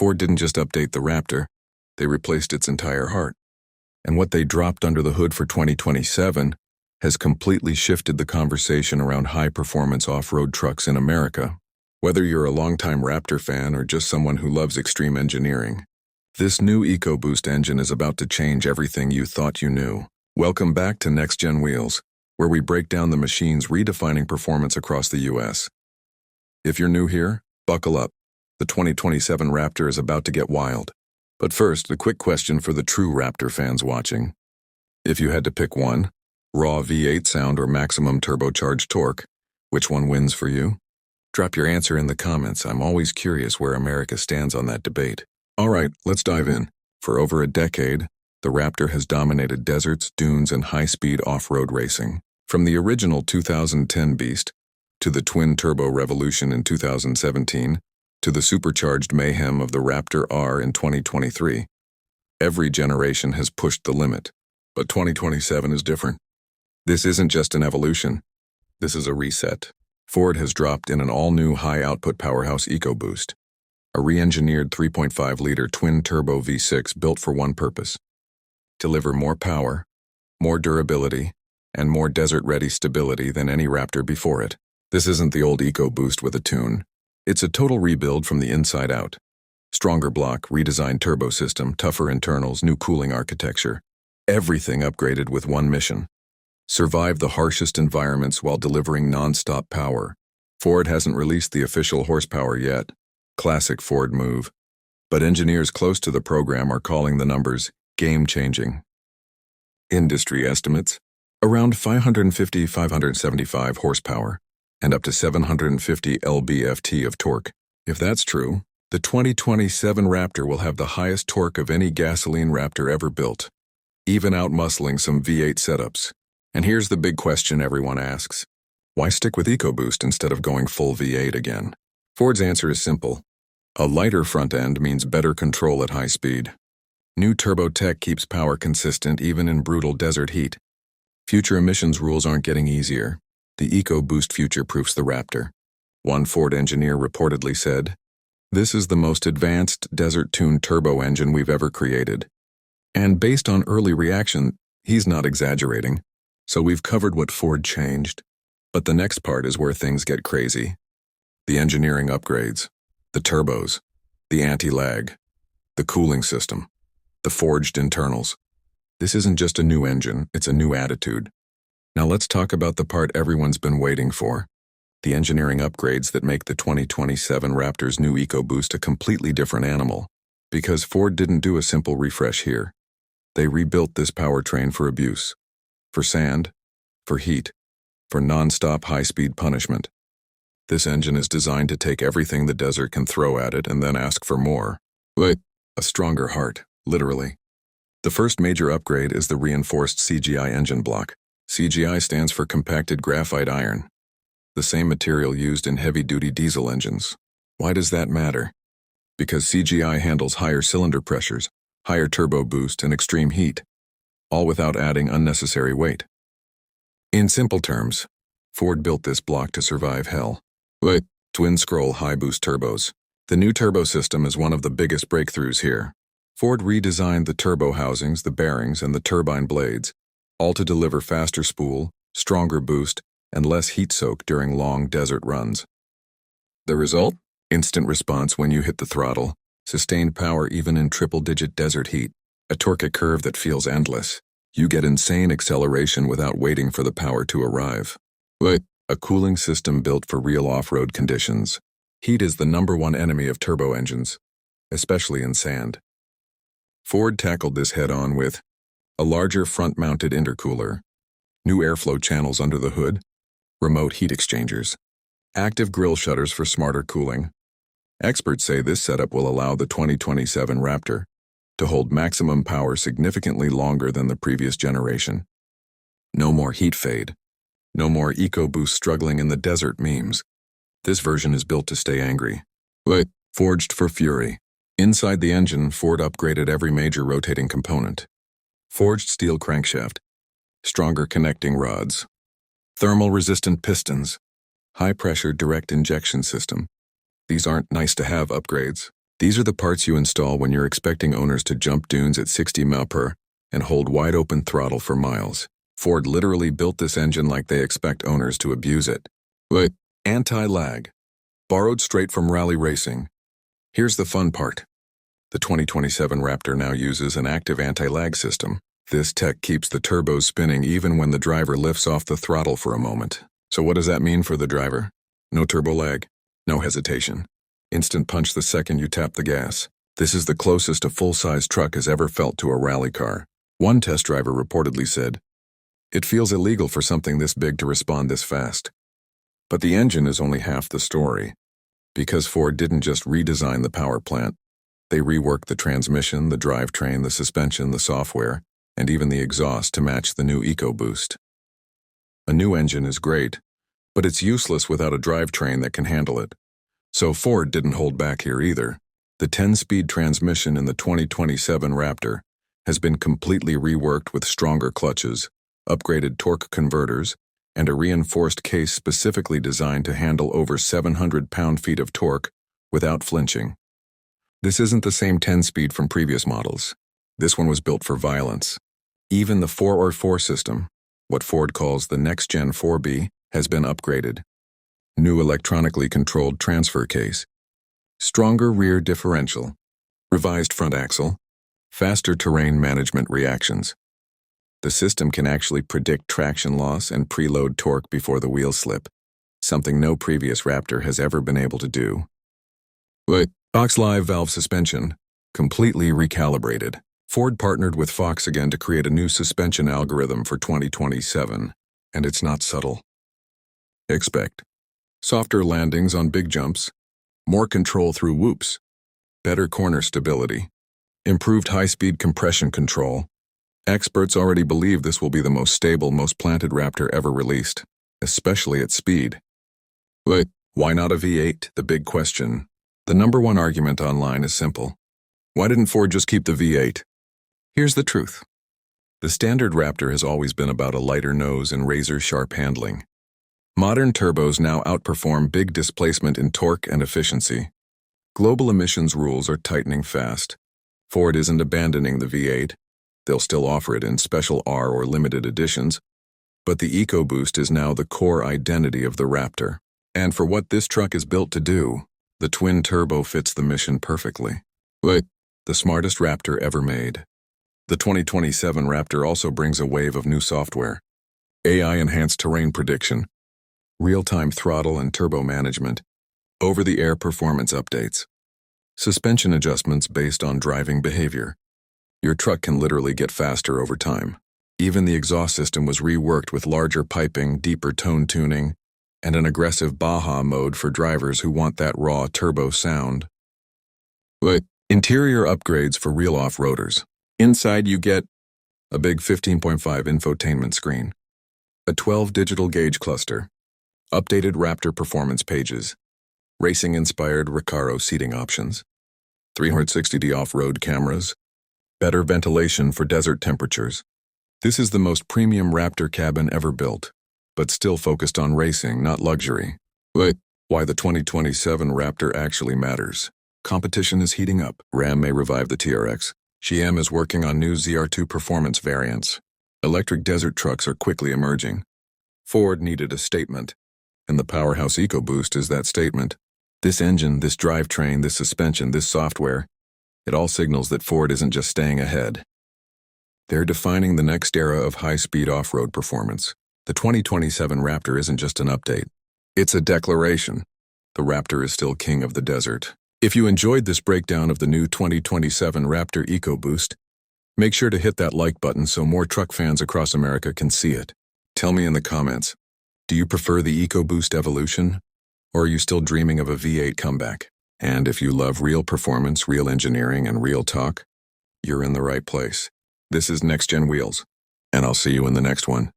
Ford didn't just update the Raptor, they replaced its entire heart. And what they dropped under the hood for 2027 has completely shifted the conversation around high-performance off-road trucks in America. Whether you're a longtime Raptor fan or just someone who loves extreme engineering, this new EcoBoost engine is about to change everything you thought you knew. Welcome back to NextGen Wheels, where we break down the machines redefining performance across the US. If you're new here, buckle up. The 2027 Raptor is about to get wild. But first, a quick question for the true Raptor fans watching. If you had to pick one, raw V8 sound or maximum turbocharged torque, which one wins for you? Drop your answer in the comments. I'm always curious where America stands on that debate. All right, let's dive in. For over a decade, the Raptor has dominated deserts, dunes, and high-speed off-road racing. From the original 2010 Beast, to the twin-turbo revolution in 2017, to the supercharged mayhem of the Raptor R in 2023. Every generation has pushed the limit, but 2027 is different. This isn't just an evolution. This is a reset. Ford has dropped in an all-new high-output Powerhouse EcoBoost, a re-engineered 3.5-liter twin-turbo V6 built for one purpose: deliver more power, more durability, and more desert-ready stability than any Raptor before it. This isn't the old EcoBoost with a tune. It's a total rebuild from the inside out. Stronger block, redesigned turbo system, tougher internals, new cooling architecture. Everything upgraded with one mission: survive the harshest environments while delivering non-stop power. Ford hasn't released the official horsepower yet. Classic Ford move. But engineers close to the program are calling the numbers game-changing. Industry estimates: around 550-575 horsepower, and up to 750 lb-ft of torque. If that's true, the 2027 Raptor will have the highest torque of any gasoline Raptor ever built, even outmuscling some V8 setups. And here's the big question everyone asks: why stick with EcoBoost instead of going full V8 again? Ford's answer is simple. A lighter front end means better control at high speed. New turbo tech keeps power consistent even in brutal desert heat. Future emissions rules aren't getting easier. The EcoBoost future-proofs the Raptor. One Ford engineer reportedly said, "This is the most advanced desert-tuned turbo engine we've ever created." And based on early reaction, he's not exaggerating. So we've covered what Ford changed. But the next part is where things get crazy. The engineering upgrades, the turbos, the anti-lag, the cooling system, the forged internals. This isn't just a new engine, it's a new attitude. Now let's talk about the part everyone's been waiting for: the engineering upgrades that make the 2027 Raptor's new EcoBoost a completely different animal. Because Ford didn't do a simple refresh here. They rebuilt this powertrain for abuse. For sand, for heat, for non-stop high-speed punishment. This engine is designed to take everything the desert can throw at it and then ask for more. A stronger heart, literally. The first major upgrade is the reinforced CGI engine block. CGI stands for compacted graphite iron, the same material used in heavy-duty diesel engines. Why does that matter? Because CGI handles higher cylinder pressures, higher turbo boost, and extreme heat, all without adding unnecessary weight. In simple terms, Ford built this block to survive hell. Twin-scroll high-boost turbos. The new turbo system is one of the biggest breakthroughs here. Ford redesigned the turbo housings, the bearings, and the turbine blades, all to deliver faster spool, stronger boost, and less heat soak during long desert runs. The result? Instant response when you hit the throttle, sustained power even in triple-digit desert heat, a torque curve that feels endless. You get insane acceleration without waiting for the power to arrive. A cooling system built for real off-road conditions. Heat is the #1 enemy of turbo engines, especially in sand. Ford tackled this head-on with a larger front-mounted intercooler, new airflow channels under the hood, remote heat exchangers, active grille shutters for smarter cooling. Experts say this setup will allow the 2027 Raptor to hold maximum power significantly longer than the previous generation. No more heat fade. No more EcoBoost struggling in the desert memes. This version is built to stay angry. Forged for fury. Inside the engine, Ford upgraded every major rotating component. Forged steel crankshaft, stronger connecting rods, thermal-resistant pistons, high-pressure direct injection system. These aren't nice-to-have upgrades. These are the parts you install when you're expecting owners to jump dunes at 60 mph and hold wide open throttle for miles. Ford literally built this engine like they expect owners to abuse it. Wait. Anti-lag. Borrowed straight from rally racing. Here's the fun part. The 2027 Raptor now uses an active anti-lag system. This tech keeps the turbos spinning even when the driver lifts off the throttle for a moment. So what does that mean for the driver? No turbo lag, no hesitation. Instant punch the second you tap the gas. This is the closest a full-size truck has ever felt to a rally car. One test driver reportedly said, "It feels illegal for something this big to respond this fast." But the engine is only half the story. Because Ford didn't just redesign the power plant, they reworked the transmission, the drivetrain, the suspension, the software, and even the exhaust to match the new EcoBoost. A new engine is great, but it's useless without a drivetrain that can handle it. So Ford didn't hold back here either. The 10-speed transmission in the 2027 Raptor has been completely reworked with stronger clutches, upgraded torque converters, and a reinforced case specifically designed to handle over 700 pound-feet of torque without flinching. This isn't the same 10-speed from previous models. This one was built for violence. Even the 4x4 system, what Ford calls the NextGen 4B, has been upgraded. New electronically controlled transfer case, stronger rear differential, revised front axle, faster terrain management reactions. The system can actually predict traction loss and preload torque before the wheels slip, something no previous Raptor has ever been able to do. Fox Live Valve suspension, completely recalibrated. Ford partnered with Fox again to create a new suspension algorithm for 2027, and it's not subtle. Expect softer landings on big jumps, more control through whoops, better corner stability, improved high-speed compression control. Experts already believe this will be the most stable, most planted Raptor ever released, especially at speed. Why not a V8? The big question. The number one argument online is simple. Why didn't Ford just keep the V8? Here's the truth. The standard Raptor has always been about a lighter nose and razor-sharp handling. Modern turbos now outperform big displacement in torque and efficiency. Global emissions rules are tightening fast. Ford isn't abandoning the V8. They'll still offer it in special R or limited editions, but the EcoBoost is now the core identity of the Raptor. And for what this truck is built to do, the twin-turbo fits the mission perfectly. The smartest Raptor ever made. The 2027 Raptor also brings a wave of new software. AI-enhanced terrain prediction, real-time throttle and turbo management, over-the-air performance updates, suspension adjustments based on driving behavior. Your truck can literally get faster over time. Even the exhaust system was reworked with larger piping, deeper tone tuning, and an aggressive Baja mode for drivers who want that raw turbo sound. Interior upgrades for real off-roaders. Inside you get a big 15.5 infotainment screen, a 12 digital gauge cluster, updated Raptor performance pages, racing-inspired Recaro seating options, 360D off-road cameras, better ventilation for desert temperatures. This is the most premium Raptor cabin ever built, but still focused on racing, not luxury. Why the 2027 Raptor actually matters. Competition is heating up. Ram may revive the TRX. GM is working on new ZR2 performance variants. Electric desert trucks are quickly emerging. Ford needed a statement, and the Powerhouse EcoBoost is that statement. This engine, this drivetrain, this suspension, this software, it all signals that Ford isn't just staying ahead. They're defining the next era of high-speed off-road performance. The 2027 Raptor isn't just an update. It's a declaration. The Raptor is still king of the desert. If you enjoyed this breakdown of the new 2027 Raptor EcoBoost, make sure to hit that like button so more truck fans across America can see it. Tell me in the comments, do you prefer the EcoBoost evolution, or are you still dreaming of a V8 comeback? And if you love real performance, real engineering, and real talk, you're in the right place. This is NextGen Wheels, and I'll see you in the next one.